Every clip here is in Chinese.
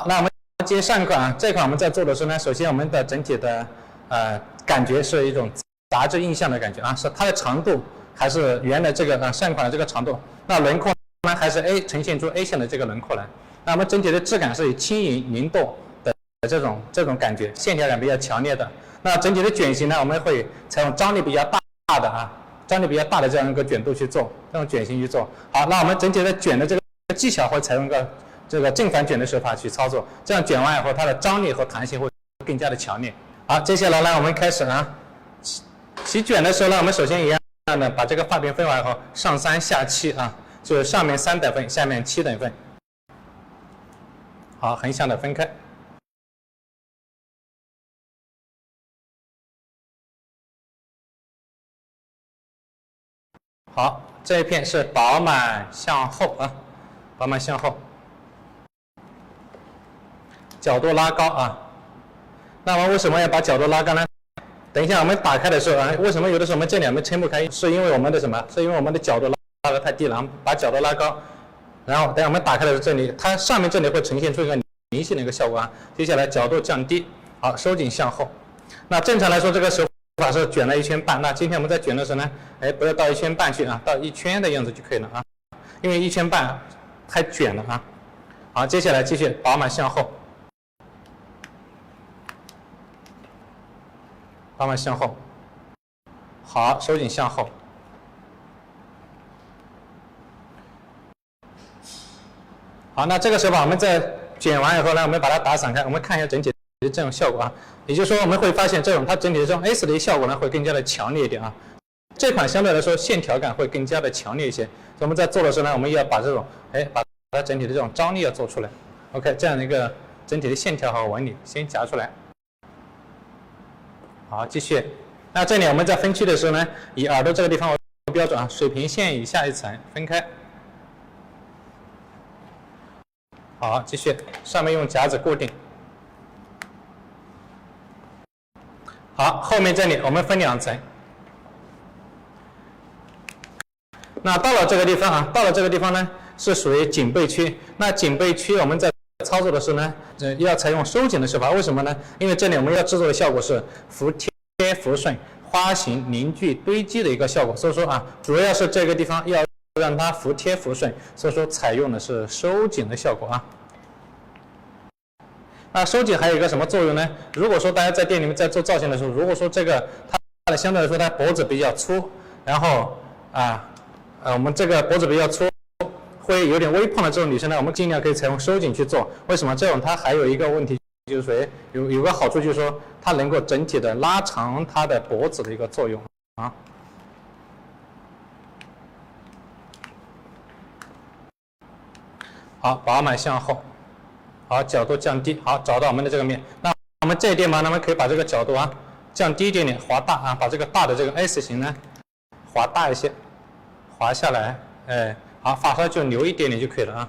好，那我们接上一款啊，这款我们在做的时候呢，首先我们的整体的感觉是一种杂志印象的感觉啊，是它的长度还是原来这个上一款的这个长度，那轮廓呢还是 呈现出 A 型的这个轮廓来。那我们整体的质感是以轻盈灵动的这种感觉，线条感比较强烈的。那整体的卷型呢，我们会采用张力比较大的啊，张力比较大的这样一个卷度去做，这种卷型去做。好，那我们整体的卷的这个技巧会采用这个正反卷的手法去操作，这样卷完以后，它的张力和弹性会更加的强烈。好，接下来呢，我们开始啊，起卷的时候呢，我们首先一样的把这个发边分完以后，上3下7啊，就是上面3等份，下面7等份。好，横向的分开。好，这一片是饱满向后啊，饱满向后，角度拉高啊。那么为什么要把角度拉高呢？等一下我们打开的时候啊，为什么有的时候我们这里我们撑不开？是因为我们的什么？是因为我们的角度拉得太低了，把角度拉高。然后等我们打开的时候，这里它上面这里会呈现出一个明显的一个效果啊。接下来角度降低，好，收紧向后。那正常来说，这个手法是卷了1圈半。那今天我们在卷的时候呢，不要到1圈半去啊，到1圈的样子就可以了啊。因为1圈半太卷了啊。好，接下来继续饱满向后，饱满向后。好，收紧向后。好，那这个手法我们在卷完以后呢，我们把它打散开，我们看一下整体的这种效果啊。也就是说，我们会发现它整体的这种 S 的效果呢会更加的强烈一点啊。这款相对来说线条感会更加的强烈一些，所以我们在做的时候呢，我们要把这种把它整体的这种张力要做出来。OK， 这样的一个整体的线条和纹理先夹出来。好，继续。那这里我们在分区的时候呢，以耳朵这个地方为标准啊，水平线以下1层分开。好，继续，上面用夹子固定。好，后面这里我们分2层。那到了这个地方啊，到了这个地方呢，是属于颈背区。那颈背区我们在操作的时候呢，要采用收紧的手法。为什么呢？因为这里我们要制作的效果是服帖服顺、花形凝聚堆积的一个效果。所以说啊，主要是这个地方要让它服帖服顺，所以说采用的是收紧的效果啊。那收紧还有一个什么作用呢？如果说大家在店里面在做造型的时候，如果说这个它的相对来说它脖子比较粗，然后我们这个脖子比较粗，会有点微胖的这种女生呢，我们尽量可以采用收紧去做。为什么？这种它还有一个问题，就是说有个好处，就是说它能够整体的拉长它的脖子的一个作用啊。好，饱满向后。好，角度降低，好，找到我们的这个面。那我们这一地方呢，我们可以把这个角度啊降低一点点，滑大啊，把这个大的这个 S 型呢滑大一些，滑下来，好，发梢就留一点点就可以了啊。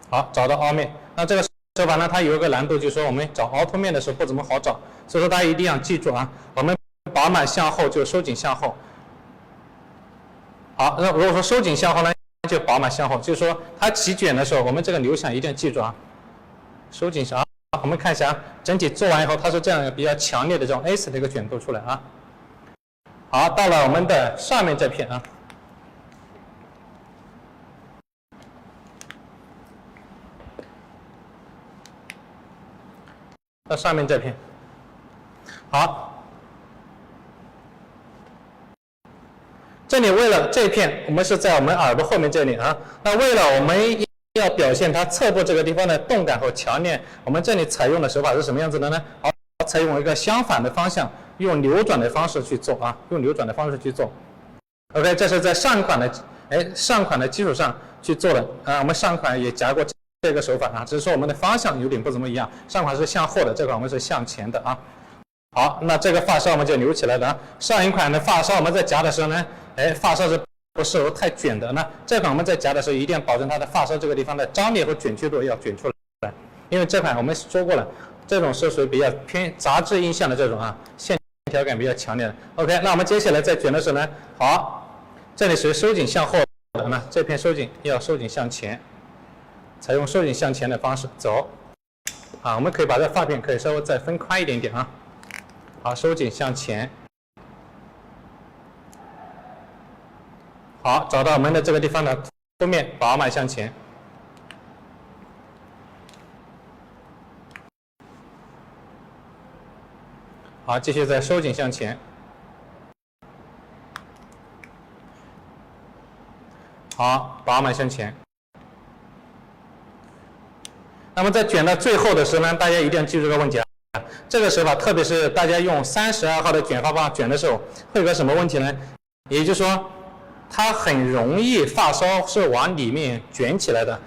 好，找到凹面。那这个手法呢，它有一个难度，就是说我们找凹凸面的时候不怎么好找，所以说大家一定要记住啊，我们饱满向后就收紧向后。好，那如果说收紧向后呢？就饱满向后，就是说它起卷的时候，我们这个流向一定要记住啊，收紧上。我们看一下啊，整体做完以后，它是这样一个比较强烈的这种 S 的一个卷度出来啊。好，到了我们的上面这片啊，到上面这片，好。这里为了这一片，我们是在我们耳朵后面这里啊。那为了我们要表现它侧部这个地方的动感和强烈，我们这里采用的手法是什么样子的呢？好，采用一个相反的方向，用扭转的方式去做啊，用扭转的方式去做。OK， 这是在上款的基础上去做的啊。我们上款也夹过这个手法啊，只是说我们的方向有点不怎么一样。上款是向后的，这款我们是向前的啊。好，那这个发梢我们就留起来了啊。上一款的发梢我们在夹的时候呢，发梢是不适合太卷的。那这款我们在夹的时候一定要保证它的发梢这个地方的张力和卷曲度要卷出来，因为这款我们说过了，这种是属于比较偏杂志印象的这种啊，线条感比较强烈的。OK， 那我们接下来在卷的时候呢，好，这里属于收紧向后的呢，这片收紧要收紧向前，采用收紧向前的方式走。我们可以把这发片可以稍微再分宽一点点啊。好，收紧向前。好，找到我们的这个地方的封面，饱满向前。好，继续再收紧向前。好，饱满向前。那么在卷到最后的时候呢，大家一定要记住这个问题啊。这个手法，特别是大家用32号的卷发棒卷的时候，会有个什么问题呢？也就是说，它很容易发梢是往里面卷起来的。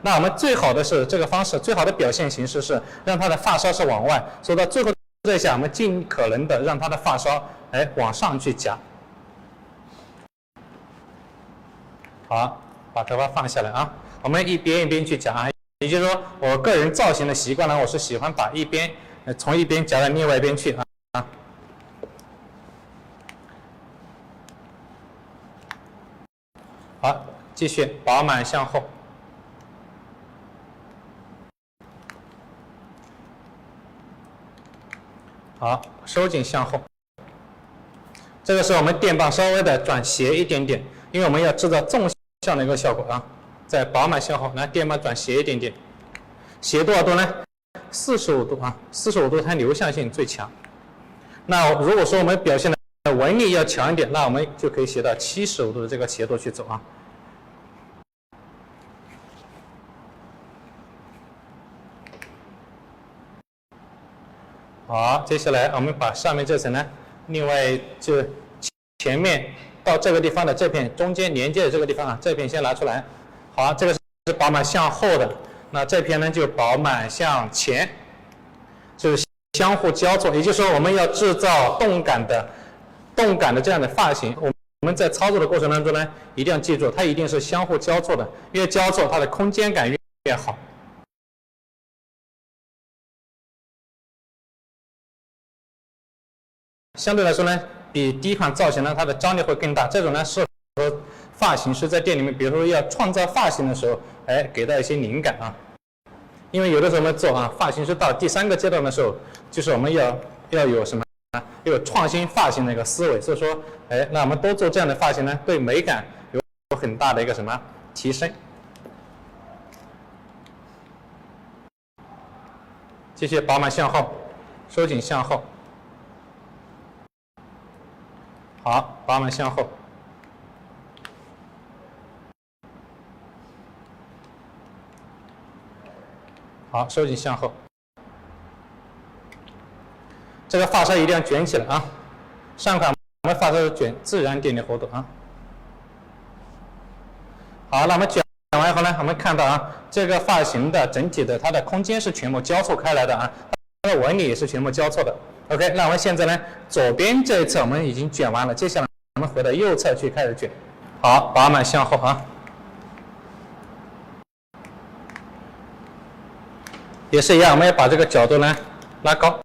那我们最好的是这个方式，最好的表现形式是让它的发梢是往外，所以到最后这一下，我们尽可能的让它的发梢往上去夹。好，把头发放下来啊，我们一边一边去夹啊。也就是说，我个人造型的习惯呢，我是喜欢把一边从一边夹到另外一边去啊。好，继续饱满向后。好，收紧向后。这个时候我们电棒稍微的转斜一点点，因为我们要制造纵向的一个效果啊。再饱满向后，来电棒转斜一点点，斜多少度呢？45度啊，45度它流向性最强。那如果说我们表现的纹理要强一点，那我们就可以斜到75度的这个斜度去走啊。好，接下来我们把上面这层呢，另外就前面到这个地方的这片中间连接的这个地方啊，这片先拿出来。好，这个是饱满向后的，那这片呢就饱满向前，就是相互交错。也就是说，我们要制造动感的这样的发型。我们在操作的过程当中呢，一定要记住，它一定是相互交错的，越交错它的空间感越好。相对来说呢，比第一款造型呢，它的张力会更大。这种呢适合发型师在店里面，比如说要创造发型的时候，给到一些灵感啊。因为有的时候我们做发型师到第3个阶段的时候，就是我们要有什么要有创新发型的一个思维。所以说，那我们多做这样的发型呢，对美感有很大的一个什么提升。继续饱满向后，收紧向后。好，饱满向后。好，收紧向后。这个发梢一定要卷起来啊！上款我们发梢卷自然点的弧度啊。好，那我们卷完以后呢，我们看到啊，这个发型的整体的它的空间是全部交错开来的啊，它的纹理也是全部交错的。OK， 那我们现在呢，左边这一侧我们已经卷完了，接下来我们回到右侧去开始卷。好，饱满向后啊。也是一样，我们要把这个角度呢拉高。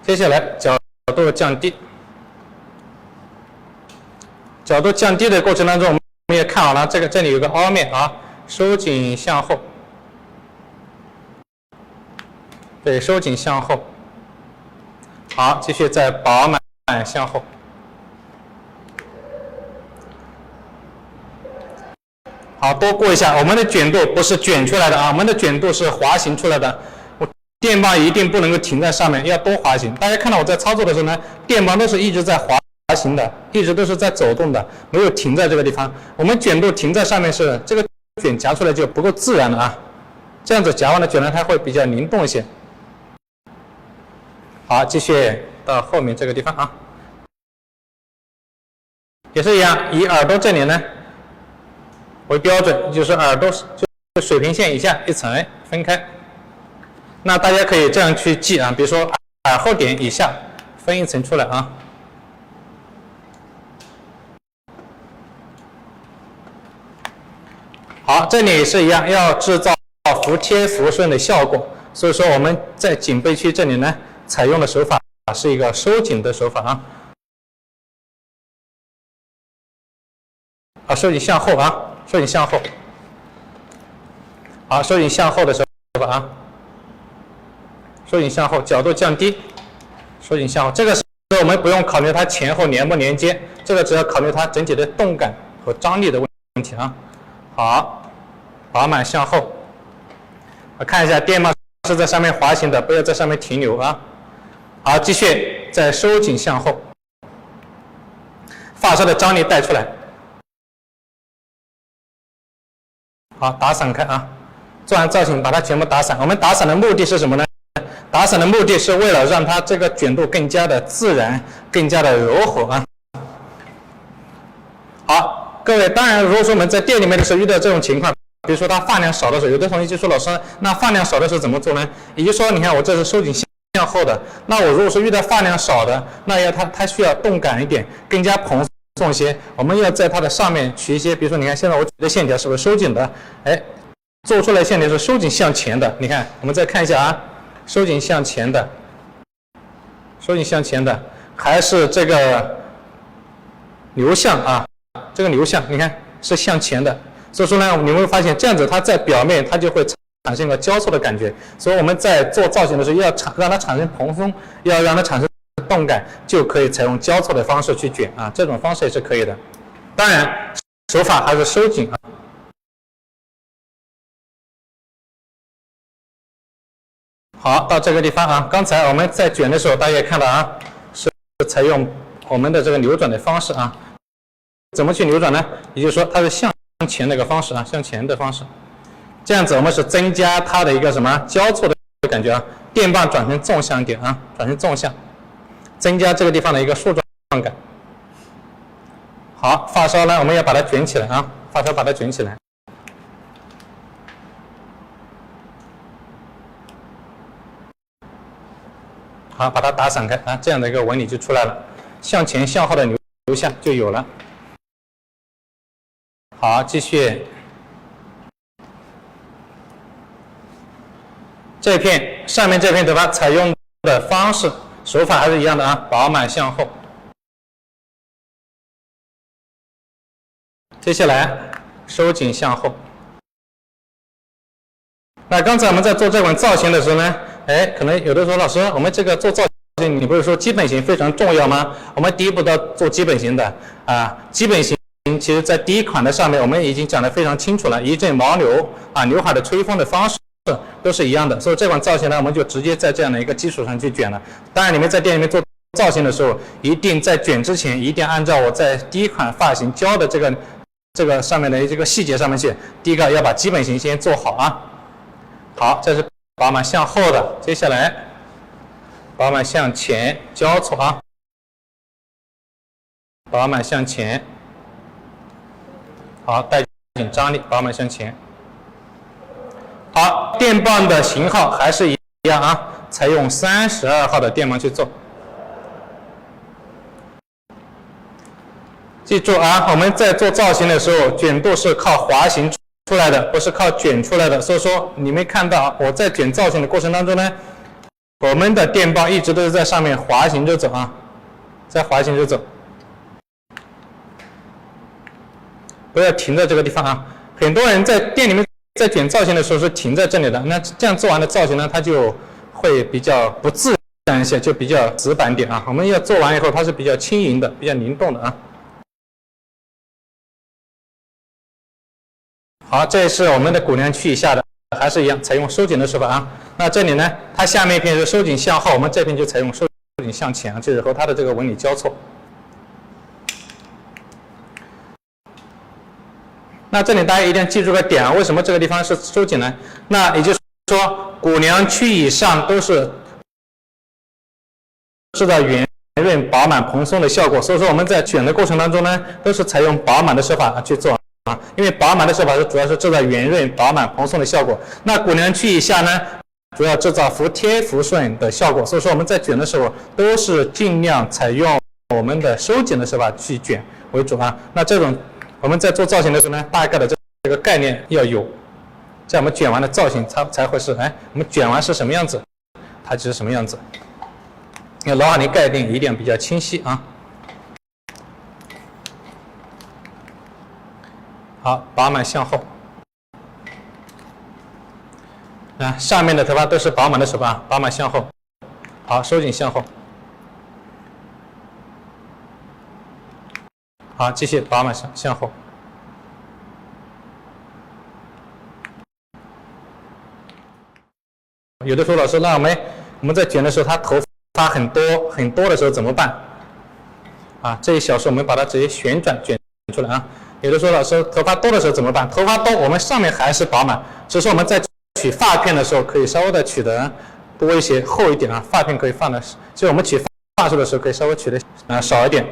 接下来角度降低。角度降低的过程当中，我们也看好了，这里有个凹面啊，收紧向后。对，收紧向后。好，继续再饱满向后。好，多过一下，我们的卷度不是卷出来的啊，我们的卷度是滑行出来的。电棒一定不能够停在上面，要多滑行。大家看到我在操作的时候呢，电棒都是一直在滑行的，一直都是在走动的，没有停在这个地方。我们卷度停在上面是这个卷夹出来就不够自然了啊，这样子夹完了卷呢，它会比较灵动一些。好，继续到后面这个地方啊，也是一样，以耳朵这里呢为标准，就是耳朵就水平线以下一层分开。那大家可以这样去记啊，比如说耳后点以下分一层出来啊。好，这里也是一样，要制造服帖服顺的效果，所以说我们在颈背区这里呢，采用的手法是一个收紧的手法啊。啊，收紧向后啊，收紧向后。好，收紧向后的时候啊，收紧向后，角度降低，收紧向后。这个时候我们不用考虑它前后连不连接，这个只要考虑它整体的动感和张力的问题啊。好，饱满向后。看一下电棒是在上面滑行的，不要在上面停留啊。好，继续再收紧向后，发射的张力带出来。好，打散开啊，做完造型把它全部打散。我们打散的目的是什么呢？打散的目的是为了让它这个卷度更加的自然，更加的柔和啊。好，各位，当然如果说我们在店里面的时候遇到这种情况，比如说它发量少的时候，有的同学就说老师，那发量少的时候怎么做呢？也就是说，你看我这是收紧向后的，那我如果说遇到发量少的，那它需要动感一点，更加蓬松一些。我们要在它的上面取一些，比如说你看现在我举的线条是不是收紧的？哎，做出来线条是收紧向前的。你看，我们再看一下啊，收紧向前的，收紧向前的，还是这个流向啊，这个流向你看是向前的。所以说呢，你会发现这样子，它在表面它就会产生一个交错的感觉。所以我们在做造型的时候，要让它产生蓬松，要让它产生动感，就可以采用交错的方式去卷啊，这种方式也是可以的。当然，手法还是收紧啊。好，到这个地方啊，刚才我们在卷的时候，大家也看到啊，是采用我们的这个扭转的方式啊。怎么去扭转呢？也就是说，它是向前的一个方式啊，向前的方式。这样子我们是增加它的一个什么交错的感觉啊，电棒转成纵向一点啊，转成纵向，增加这个地方的一个竖状感。好，发梢呢，我们要把它卷起来啊，发梢把它卷起来。好，把它打散开啊，这样的一个纹理就出来了，向前向后的流向就有了。好，继续。这片上面这片对吧？采用的方式手法还是一样的啊，饱满向后。接下来收紧向后。那刚才我们在做这款造型的时候呢，哎，可能有的说老师，我们这个做造型，你不是说基本型非常重要吗？我们第一步都要做基本型的啊，基本型其实在第一款的上面我们已经讲得非常清楚了，一阵毛流啊，刘海的吹风的方式。都是一样的，所以这款造型呢，我们就直接在这样的一个基础上去卷了。当然，你们在店里面做造型的时候，一定在卷之前，一定要按照我在第一款发型教的这个上面的这个细节上面去。第一个要把基本型先做好啊。好，这是饱满向后的，接下来饱满向前交错啊，饱满向前，好，带紧张力，饱满向前。好，电棒的型号还是一样啊，采用32号的电棒去做。记住啊，我们在做造型的时候，卷度是靠滑行出来的，不是靠卷出来的。所以说，你们看到我在卷造型的过程当中呢，我们的电棒一直都是在上面滑行着走啊，在滑行着走，不要停在这个地方啊。很多人在店里面在卷造型的时候是停在这里的，那这样做完的造型呢，它就会比较不自然一些，就比较死板点啊。我们要做完以后，它是比较轻盈的，比较灵动的啊。好，这是我们的骨梁区以下的，还是一样采用收紧的手法啊。那这里呢，它下面一片是收紧向后，我们这片就采用收紧向前啊，就是和它的这个纹理交错。那这里大家一定要记住个点啊，为什么这个地方是收紧呢？那也就是说，骨梁区以上都是制造圆润、饱满、蓬松的效果。所以说我们在卷的过程当中呢，都是采用饱满的手法去做啊，因为饱满的手法主要是制造圆润、饱满、蓬松的效果。那骨梁区以下呢，主要制造服帖、服顺的效果。所以说我们在卷的时候都是尽量采用我们的收紧的手法去卷为主啊。那这种我们在做造型的时候呢，大概的这个概念要有，这样我们卷完的造型才会是，哎，我们卷完是什么样子，它就是什么样子。你看老瓦尼概念一定比较清晰啊。好，饱满向后。啊，上面的头发都是饱满的手法，饱满向后。好，收紧向后。好，继续饱满向后。有的说老师，那我们在卷的时候，他头发很多的时候怎么办？啊，这一小时我们把它直接旋转卷出来啊。有的说老师，头发多的时候怎么办？头发多，我们上面还是饱满，只是我们在取发片的时候可以稍微的取的多一些，厚一点啊。发片可以放的，所以我们取发束的时候可以稍微取的少一点。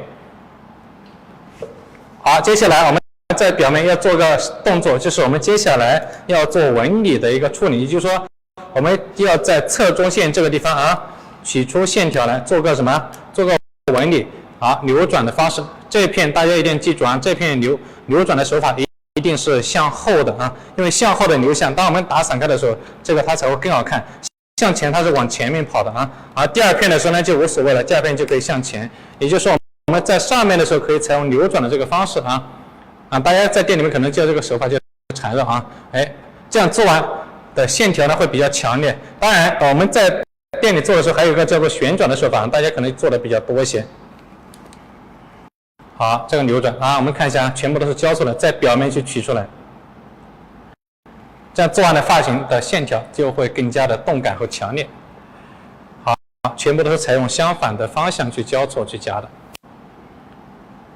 好，接下来我们在表面要做个动作，就是我们接下来要做纹理的一个处理，也就是说，我们要在侧中线这个地方啊，取出线条来做个什么？做个纹理。好，扭转的方式，这片大家一定记住啊，这片扭转的手法一定是向后的啊，因为向后的流向，当我们打散开的时候，这个它才会更好看。向前它是往前面跑的啊，而第二片的时候呢就无所谓了，第二片就可以向前，也就是说我们在上面的时候可以采用扭转的这个方式啊，大家在店里面可能叫这个手法叫缠绕啊，这样做完的线条呢会比较强烈。当然我们在店里做的时候还有一个叫做旋转的手法，大家可能做的比较多一些。好，这个扭转啊，我们看一下，全部都是交错的，在表面去取出来，这样做完的发型的线条就会更加的动感和强烈。好，全部都是采用相反的方向去交错去夹的，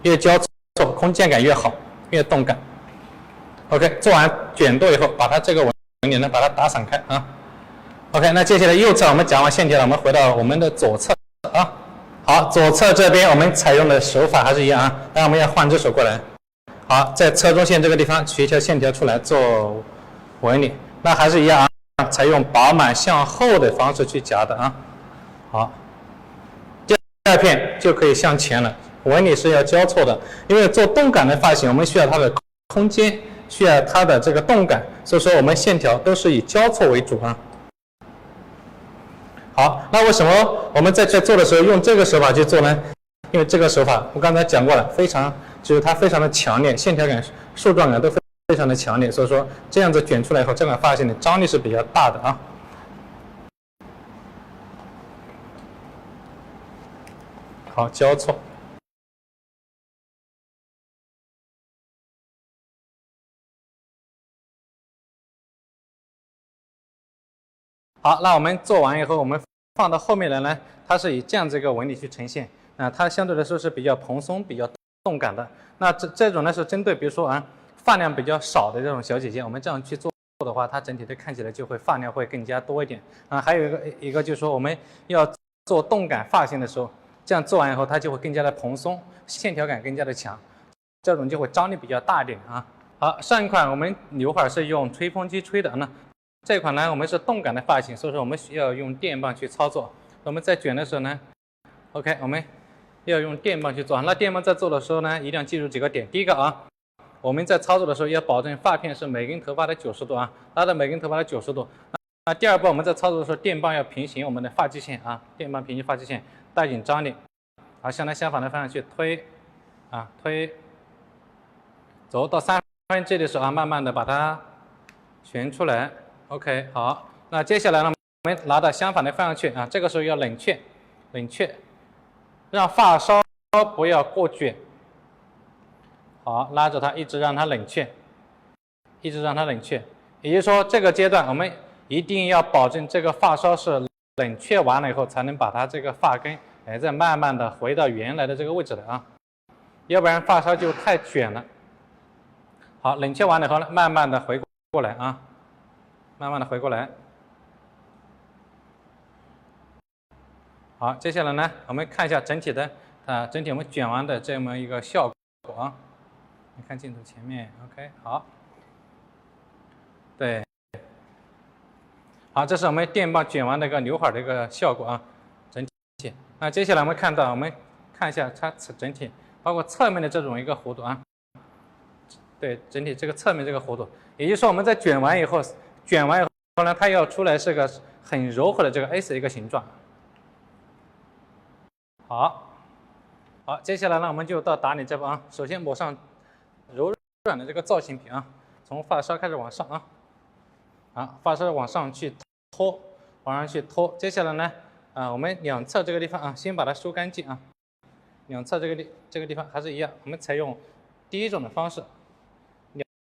越交错空间感越好，越动感。OK， 做完卷度以后，把它这个纹理呢把它打散开啊。OK， 那接下来右侧我们夹完线条了，我们回到我们的左侧啊。好，左侧这边我们采用的手法还是一样啊，当然我们要换只手过来。好，在侧中线这个地方取一条线条出来做纹理，那还是一样啊，采用饱满向后的方式去夹的啊。好，第二片就可以向前了，纹理是要交错的，因为做动感的发型，我们需要它的空间，需要它的这个动感，所以说我们线条都是以交错为主啊。好，那为什么我们在这做的时候用这个手法去做呢？因为这个手法我刚才讲过了，就是它非常的强烈，线条感、树状感都非常的强烈，所以说这样子卷出来以后，这款发型的张力是比较大的啊。好，交错。好，那我们做完以后，我们放到后面来呢，它是以这样子一个纹理去呈现，它相对来说是比较蓬松、比较动感的。那这种呢是针对比如说发量比较少的这种小姐姐，我们这样去做的话，它整体的看起来就会发量会更加多一点啊。还有一个就是说我们要做动感发型的时候，这样做完以后，它就会更加的蓬松，线条感更加的强，这种就会张力比较大一点啊。好，上一款我们刘海是用吹风机吹的，那这款呢我们是动感的发型，所以说我们需要用电棒去操作。我们在卷的时候呢 ，OK， 我们要用电棒去做。那电棒在做的时候呢，一定要记住几个点。第一个啊，我们在操作的时候要保证发片是每根头发的90度啊，拉到每根头发的90度。那第二步我们在操作的时候，电棒要平行我们的发际线啊，电棒平行发际线，带紧张力，向它相反的方向去推，推，走到1/3的时候慢慢的把它旋出来。OK， 好，那接下来呢，我们拿到相反的方向去这个时候要冷却，让发梢不要过卷。好，拉着它一直让它冷却，也就是说这个阶段我们一定要保证这个发梢是冷却完了以后，才能把它这个发根再慢慢的回到原来的这个位置的要不然发梢就太卷了。好，冷却完了以后呢，慢慢的回过来慢慢的回过来。好，接下来呢，我们看一下整体的整体我们卷完的这么一个效果你看镜头前面 ，OK， 好，对，好，这是我们电棒卷完的一个刘海的一个效果整体。那接下来我们看一下它整体，包括侧面的这种一个弧度对，整体这个侧面这个弧度，也就是说我们在卷完以后呢，它要出来是个很柔和的这个 S 的一个形状。好，接下来呢，我们就到打理这步首先抹上柔软的这个造型品啊，从发梢开始往上发梢往上去拖，往上去拖。接下来呢，我们两侧这个地方啊，先把它收干净啊。两侧这个地方还是一样，我们采用第一种的方式，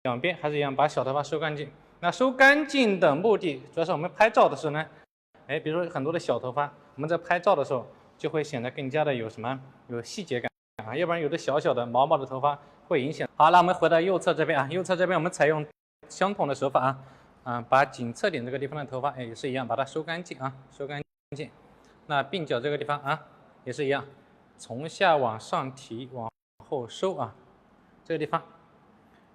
两边还是一样，把小头发收干净。那收干净的目的，主要是我们拍照的时候呢，比如说很多的小头发，我们在拍照的时候就会显得更加的有什么有细节感啊，要不然有的小小的毛毛的头发会影响。好，那我们回到右侧这边啊，右侧这边我们采用相同的手法把颈侧点这个地方的头发也是一样，把它收干净啊，收干净。那鬓角这个地方也是一样，从下往上提，往后收啊，这个地方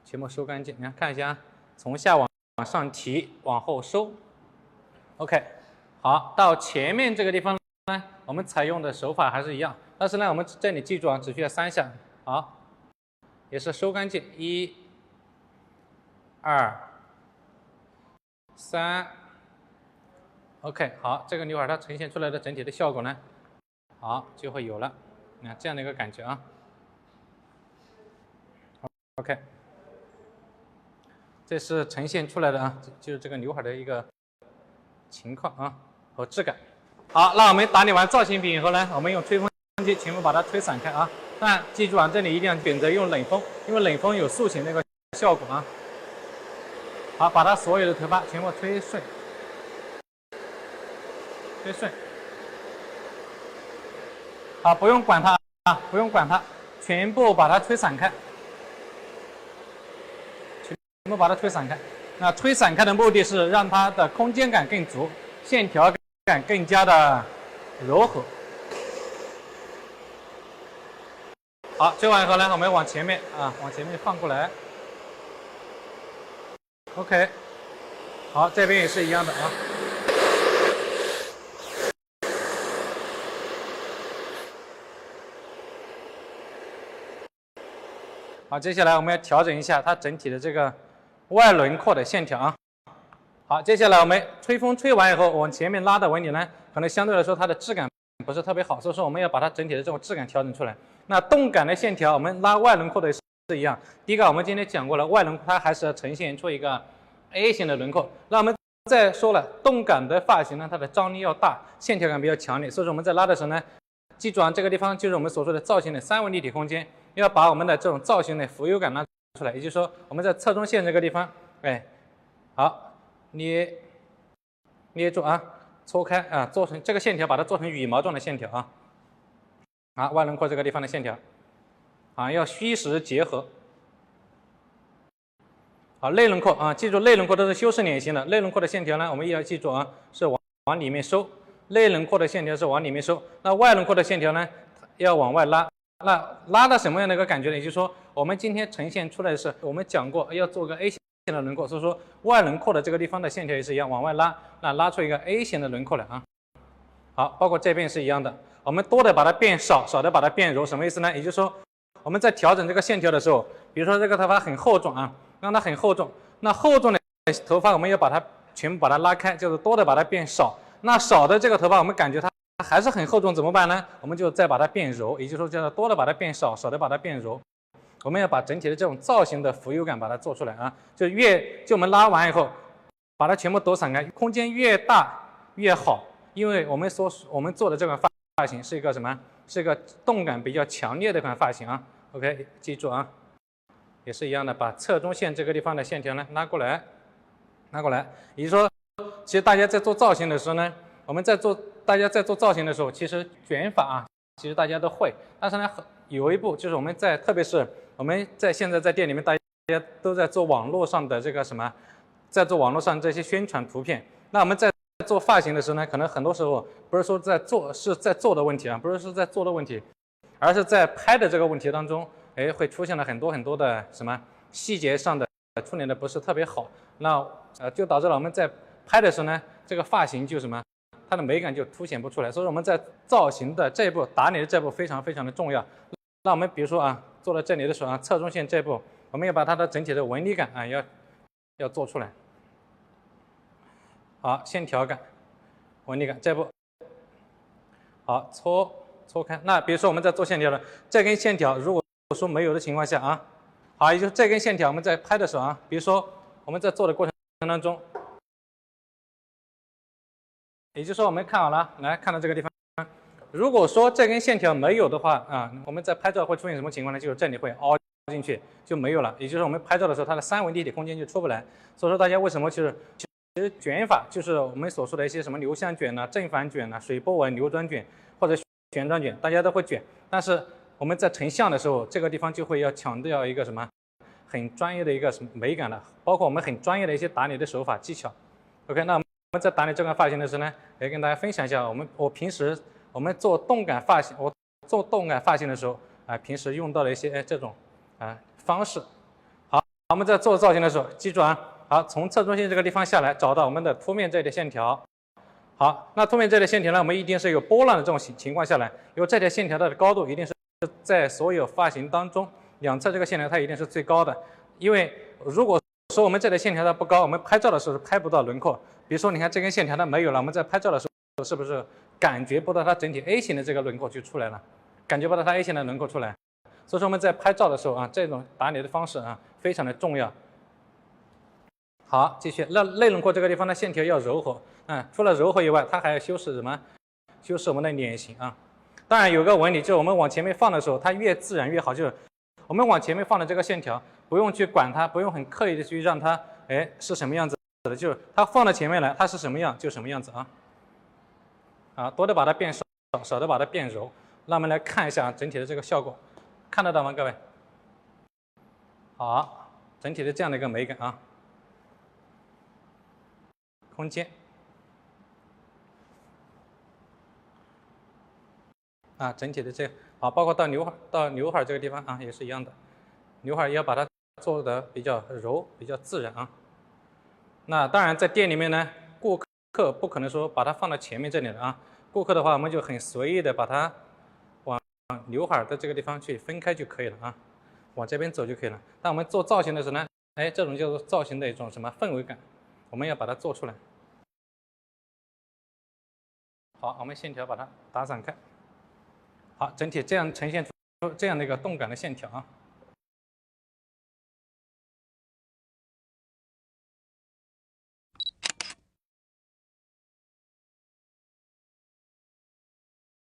全部收干净。你看一下从下往上提，往后收。OK， 好，到前面这个地方呢，我们采用的手法还是一样，但是呢，我们这里记住只需要3下，好，也是收干净，1、2、3。OK， 好，这个刘海它呈现出来的整体的效果呢，好就会有了，你看这样的一个感觉啊。OK， 这是呈现出来的就是这个刘海的一个情况和质感。好，那我们打理完造型品以后呢，我们用吹风机全部把它吹散开但记住这里一定要选择用冷风，因为冷风有塑形的一个效果好，把它所有的头发全部吹顺。好，不用管它不用管它，全部把它吹散开，全部把它吹散开。那吹散开的目的是让它的空间感更足，线条感更加的柔和。好，吹完以后呢，我们往前面往前面放过来。OK， 好，这边也是一样的好，接下来我们要调整一下它整体的这个外轮廓的线条好，接下来我们吹风吹完以后，往前面拉的纹理呢，可能相对来说它的质感不是特别好，所以说我们要把它整体的这种质感调整出来。那动感的线条，我们拉外轮廓的是一样。第一个我们今天讲过了，外轮廓它还是要呈现出一个 A 型的轮廓。那我们再说了，动感的发型呢，它的张力要大，线条感比较强烈，所以说我们在拉的时候呢，记住这个地方就是我们所说的造型的三维立体空间，要把我们的这种造型的浮游感拉出来。也就是说，我们在侧中线这个地方，好，捏住搓开做成这个线条，把它做成羽毛状的线条外轮廓这个地方的线条要虚实结合。好，内轮廓记住内轮廓都是修饰脸型的，内轮廓的线条呢，我们也要记住是往里面收，内轮廓的线条是往里面收，那外轮廓的线条呢要往外拉。那拉的什么样的一个感觉呢？也就是说，我们今天呈现出来的是，我们讲过要做个 A 型的轮廓，所以说外轮廓的这个地方的线条也是一样，往外拉，那拉出一个 A 型的轮廓来好，包括这边是一样的，我们多的把它变少，少的把它变柔，什么意思呢？也就是说，我们在调整这个线条的时候，比如说这个头发很厚重让它很厚重，那厚重的头发我们要把它全部把它拉开，就是多的把它变少，那少的这个头发我们感觉它还是很厚重，怎么办呢？我们就再把它变柔，也就是说，叫多的把它变少，少的把它变柔。我们要把整体的这种造型的浮游感把它做出来就我们拉完以后，把它全部抖散开，空间越大越好，因为我们做的这款发型是一个什么？是一个动感比较强烈的一款发型OK， 记住也是一样的，把侧中线这个地方的线条呢拉过来，也就是说，其实大家在做造型的时候呢，大家在做造型的时候，其实卷发其实大家都会，但是呢，有一步就是我们特别是我们现在在店里面，大家都在做网络上的这个在做网络上这些宣传图片。那我们在做发型的时候呢，可能很多时候不是说在做的问题不是在做的问题，而是在拍的这个问题当中，会出现了很多的细节上的处理的不是特别好，那就导致了我们在拍的时候呢，这个发型就它的美感就凸显不出来。所以说我们在造型的这一步，打理的这一步非常非常的重要。那我们比如说做到这里的时候侧中线这一步，我们要把它的整体的纹理感要做出来。好，线条感、纹理感这一步，好搓开。那比如说我们在做线条的这根线条，如果说没有的情况下好，也就是这根线条我们在拍的时候啊，比如说我们在做的过程当中，也就是说我们看好了，来看到这个地方，如果说这根线条没有的话啊，我们在拍照会出现什么情况呢？就是这里会凹进去就没有了，也就是我们拍照的时候它的三维立体空间就出不来。所以说大家为什么其实卷法就是我们所说的一些什么流向卷呐、正反卷呐、水波纹、流转卷或者旋转卷，大家都会卷，但是我们在成像的时候，这个地方就会要强调一个什么很专业的一个什么美感的，包括我们很专业的一些打理的手法技巧。OK， 那我们在打理这个发型的时候呢，也跟大家分享一下我平时我们做动感发型，我做动感发型的时候啊，平时用到的一些这种方式。好，我们在做造型的时候，记住啊，好，从侧中心这个地方下来，找到我们的凸面这里的线条。好，那凸面这里的线条呢，我们一定是有波浪的这种情况下来，因为这条线条的高度一定是在所有发型当中，两侧这个线条它一定是最高的。因为如果说我们这条线条它不高，我们拍照的时候拍不到轮廓。比如说，你看这根线条它没有了，我们在拍照的时候是不是感觉不到它整体 A 型的这个轮廓就出来了？感觉不到它 A 型的轮廓出来。所以说我们在拍照的时候啊，这种打理的方式啊非常的重要。好，继续。那内轮廓这个地方的线条要柔和，除了柔和以外，它还要修饰什么？修饰我们的脸型啊。当然有个问题，就是我们往前面放的时候，它越自然越好。就是我们往前面放的这个线条，不用去管它，不用很刻意的去让它，是什么样子的，就是它放到前面来，它是什么样就什么样子啊。多的把它变少，少的把它变柔。那我们来看一下整体的这个效果，看得到吗，各位？好，整体的这样的一个美感啊。空间整体的这好，包括到刘海这个地方啊，也是一样的，刘海也要把它做的比较柔，比较自然啊。那当然在店里面呢，顾客不可能说把它放到前面这里的啊，顾客的话我们就很随意的把它往刘海的这个地方去分开就可以了啊，往这边走就可以了。但我们做造型的时候呢，这种叫做造型的一种什么氛围感，我们要把它做出来。好，我们线条把它打散开。好，整体这样呈现出这样的一个动感的线条啊。